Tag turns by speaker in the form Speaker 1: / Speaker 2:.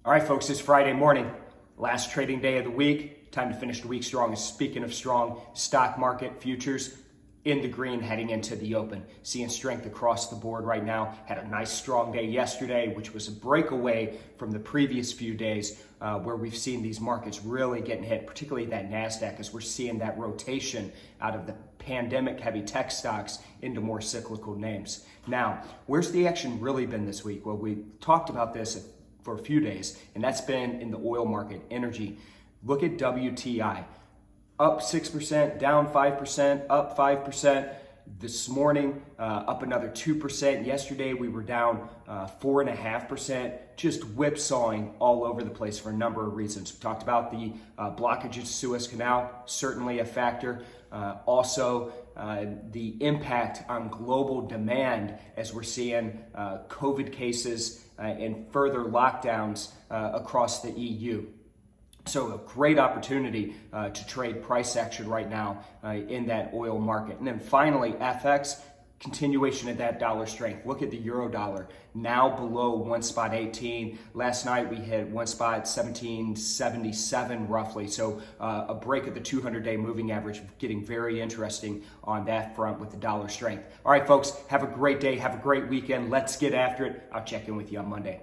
Speaker 1: All right, folks, it's Friday morning, last trading day of the week. Time to finish the week strong. And speaking of strong, stock market futures in the green heading into the open. Seeing strength across the board right now. Had a nice strong day yesterday, which was a breakaway from the previous few days where we've seen these markets really getting hit, particularly that Nadex, as we're seeing that rotation out of the pandemic heavy tech stocks into more cyclical names. Now, where's the action really been this week? Well, we talked about this for a few days, and that's been in the oil market, energy. Look at WTI, up 6%, down 5%, up 5%. This morning, up another 2%. Yesterday, we were down 4.5%, just whipsawing all over the place for a number of reasons. We talked about the blockage of Suez Canal, certainly a factor. Also, the impact on global demand as we're seeing COVID cases and further lockdowns across the EU. So a great opportunity to trade price action right now in that oil market. And then finally, FX, continuation of that dollar strength. Look at the euro dollar, now below 1.18. Last night we hit 1.1777 roughly. So a break at the 200-day moving average, getting very interesting on that front with the dollar strength. All right, folks, have a great day. Have a great weekend. Let's get after it. I'll check in with you on Monday.